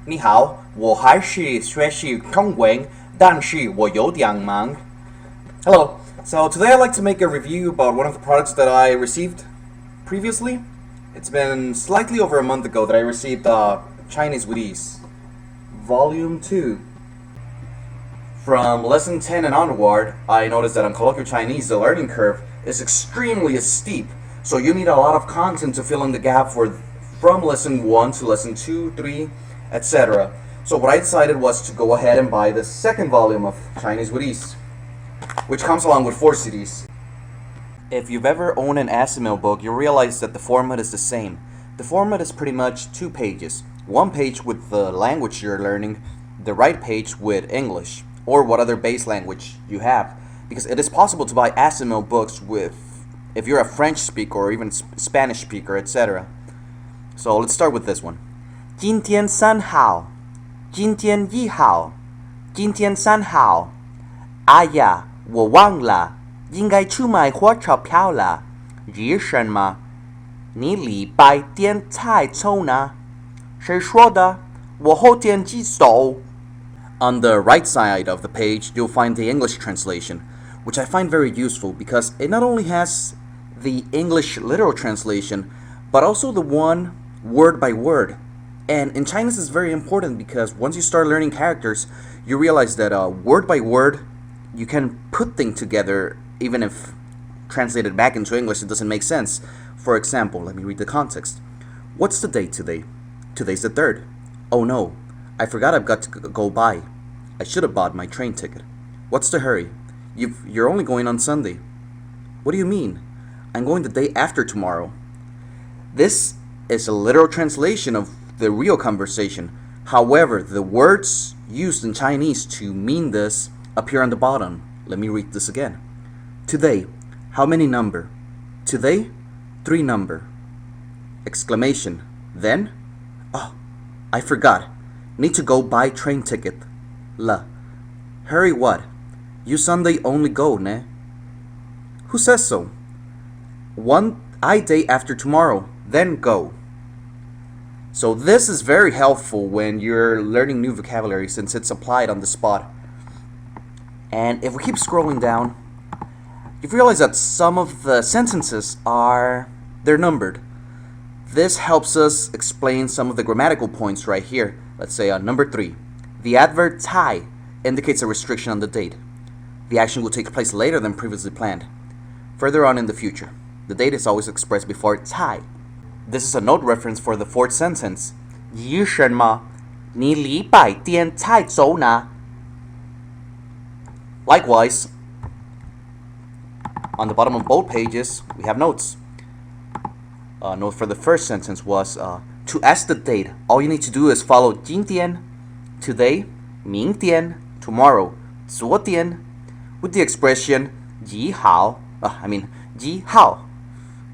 你好，我还是学习中文，但是我有点忙。Hello. So today I'd like to make a review about one of the products that I received previously. It's been slightly over a month ago that I received Chinese with Ease, Volume 2. From Lesson 10 and onward, I noticed that on colloquial Chinese, the learning curve is extremely steep. So you need a lot of content to fill in the gap from Lesson 1 to Lesson 2, 3, etc. So what I decided was to go ahead and buy the second volume of Chinese with Ease, which comes along with 4 CDs. If you've ever owned an Assimil book, you'll realize that the format is the same. The format is pretty much 2 pages. One page with the language you're learning, the right page with English, or what other base language you have. Because it is possible to buy Assimil books if you're a French speaker or even Spanish speaker, etc. So let's start with this one. 今天3号，今天1号，今天3号。哎呀，我忘了，应该去买火车票了。日什么？你礼拜天才走呢？谁说的？我后天去走。On the right side of the page, you'll find the English translation, which I find very useful because it not only has the English literal translation, but also the one word by word. And in Chinese is very important because once you start learning characters, you realize that word by word, you can put things together even if translated back into English it doesn't make sense. For example, let me read the context. What's the date today? Today's the 3rd. Oh no, I forgot I've got to go by. I should have bought my train ticket. What's the hurry? You're only going on Sunday. What do you mean? I'm going the day after tomorrow. This is a literal translation of the real conversation. However, the words used in Chinese to mean this appear on the bottom. Let me read this again. Today, how many number? Today, 3 number. Exclamation. Then, oh, I forgot. Need to go buy train ticket. La. Hurry what? You Sunday only go, ne? Who says so? One day after tomorrow, then go. So this is very helpful when you're learning new vocabulary since it's applied on the spot. And if we keep scrolling down, you realize that some of the sentences they're numbered. This helps us explain some of the grammatical points right here. Let's say number 3. The adverb 才 indicates a restriction on the date. The action will take place later than previously planned. Further on in the future, the date is always expressed before 才. This is a note reference for the 4th sentence. 日什么？你礼拜天才走呢？ Likewise, on the bottom of both pages, we have notes. Note for the first sentence was, to ask the date, all you need to do is follow 今天, today, 明天, tomorrow, 昨天, with the expression 几号, 几号,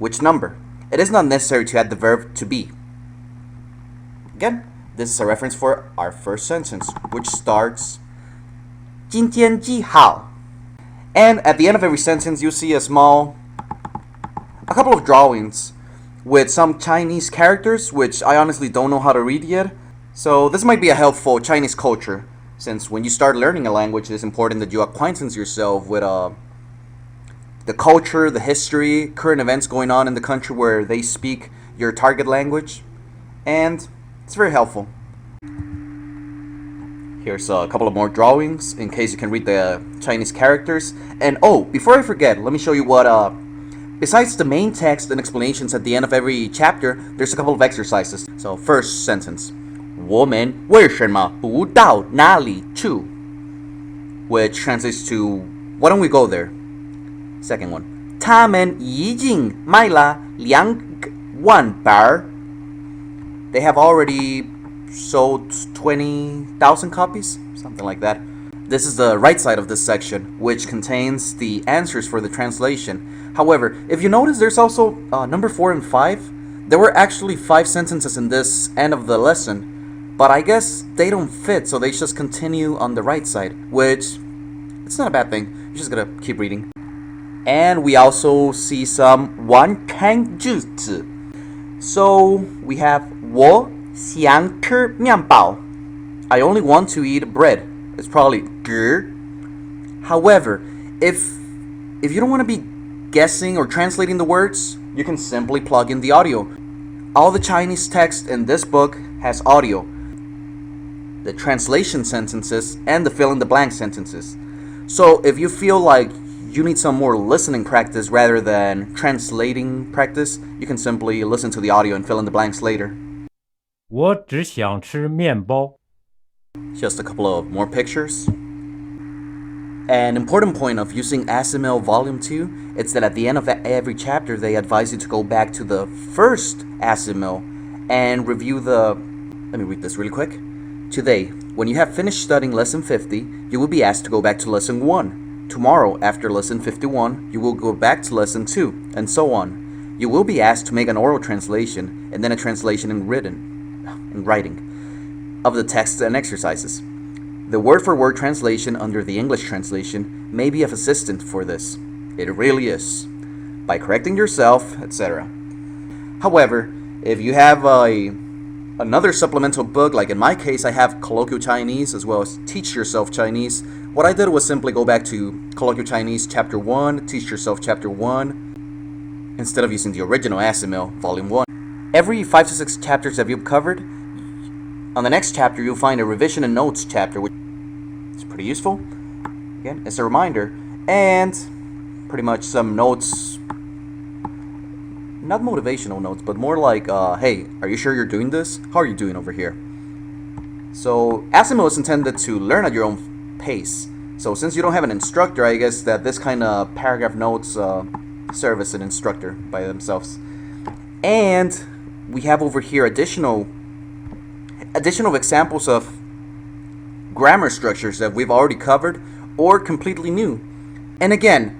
which number. It is not necessary to add the verb to be. Again, this is a reference for our first sentence, which starts 今天几号? And at the end of every sentence, you see a couple of drawings with some Chinese characters, which I honestly don't know how to read yet. So this might be a helpful Chinese culture, since when you start learning a language, it is important that you acquaintance yourself with the culture, the history, current events going on in the country where they speak your target language. And it's very helpful. Here's a couple of more drawings in case you can read the Chinese characters. And oh, before I forget, let me show you what, besides the main text and explanations at the end of every chapter, there's a couple of exercises. So first sentence, 我们为什么不到那里去? Which translates to, why don't we go there? Second one, 他们已经买了2万本. They have already sold 20,000 copies, something like that. This is the right side of this section, which contains the answers for the translation. However, if you notice, there's also number 4 and 5. There were actually 5 sentences in this end of the lesson, but I guess they don't fit, so they just continue on the right side, which it's not a bad thing. You're just gonna keep reading. And we also see some one-time 句子. So we have 我想吃面包. I only want to eat bread. It's probably grr. However, if you don't want to be guessing or translating the words, you can simply plug in the audio. All the Chinese text in this book has audio. The translation sentences and the fill-in-the-blank sentences. So if you feel like you need some more listening practice rather than translating practice, you can simply listen to the audio and fill in the blanks later. 我只想吃面包。 Just a couple of more pictures. An important point of using Assimil Volume 2 is that at the end of every chapter they advise you to go back to the first Assimil and review the... Let me read this really quick. Today, when you have finished studying Lesson 50, you will be asked to go back to Lesson 1. Tomorrow, after Lesson 51, you will go back to Lesson 2, and so on. You will be asked to make an oral translation and then a translation in writing of the texts and exercises. The word-for-word translation under the English translation may be of assistance for this. It really is. By correcting yourself, etc. However, if you have another supplemental book, like in my case I have Colloquial Chinese as well as Teach Yourself Chinese, what I did was simply go back to Colloquial Chinese Chapter 1, Teach Yourself Chapter 1, instead of using the original Assimil Volume 1. Every 5 to 6 chapters that you've covered, on the next chapter you'll find a revision and notes chapter, which is pretty useful. Again, it's a reminder, and pretty much some notes, not motivational notes, but more like, hey, are you sure you're doing this? How are you doing over here? So Assimil is intended to learn at your own pace. So since you don't have an instructor, I guess that this kind of paragraph notes serve as an instructor by themselves. And we have over here additional examples of grammar structures that we've already covered or completely new. And again,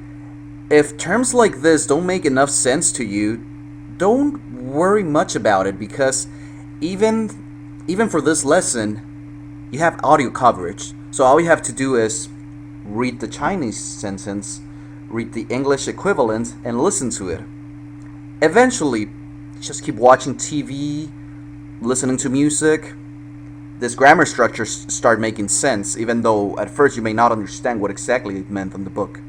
if terms like this don't make enough sense to you, don't worry much about it, because even for this lesson, you have audio coverage. So all you have to do is read the Chinese sentence, read the English equivalent, and listen to it. Eventually, just keep watching TV, listening to music. This grammar structure start making sense, even though at first you may not understand what exactly it meant in the book.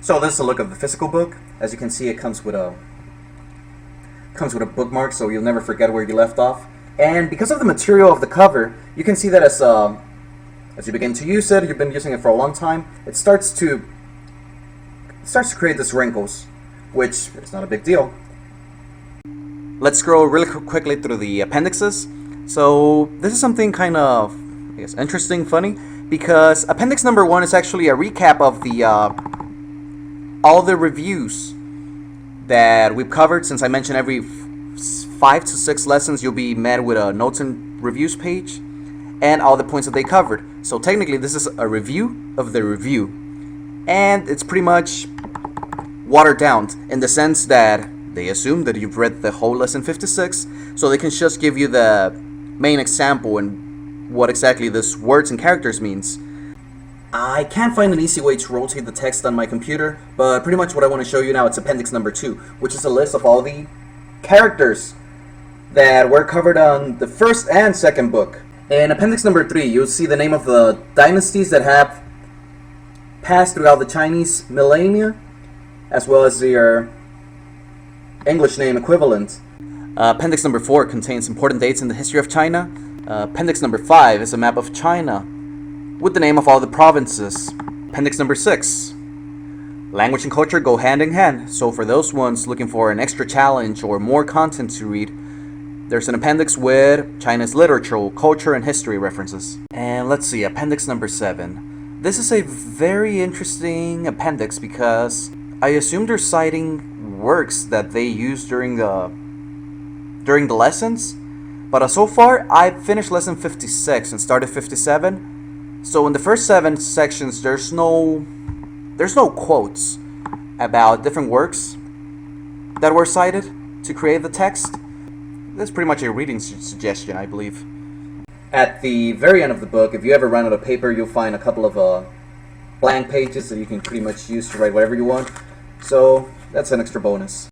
So this is a look of the physical book. As you can see, it comes with a bookmark, so you'll never forget where you left off. And because of the material of the cover, you can see that as you begin to use it, you've been using it for a long time, it starts to create these wrinkles, which is not a big deal. Let's scroll really quickly through the appendixes. So this is something kind of, I guess, interesting, funny, because appendix number 1 is actually a recap of the all the reviews that we've covered. Since I mentioned every 5 to 6 lessons you'll be met with a notes and reviews page and all the points that they covered. So technically this is a review of the review, and it's pretty much watered down in the sense that they assume that you've read the whole lesson 56, so they can just give you the main example and what exactly this words and characters means. I can't find an easy way to rotate the text on my computer, but pretty much what I want to show you now, it's appendix number 2, which is a list of all the characters that were covered on the first and second book. In appendix number 3, you'll see the name of the dynasties that have passed throughout the Chinese millennia, as well as their English name equivalent. Appendix number 4 contains important dates in the history of China. Appendix number 5 is a map of China with the name of all the provinces. Appendix number 6. Language and culture go hand in hand, so for those ones looking for an extra challenge or more content to read, there's an appendix with China's literature, culture, and history references. And let's see, appendix number 7. This is a very interesting appendix because I assume they're citing works that they used during the lessons, but so far I've finished lesson 56 and started 57. So in the first 7 sections, there's no quotes about different works that were cited to create the text. That's pretty much a reading suggestion, I believe. At the very end of the book, if you ever run out of paper, you'll find a couple of blank pages that you can pretty much use to write whatever you want. So that's an extra bonus.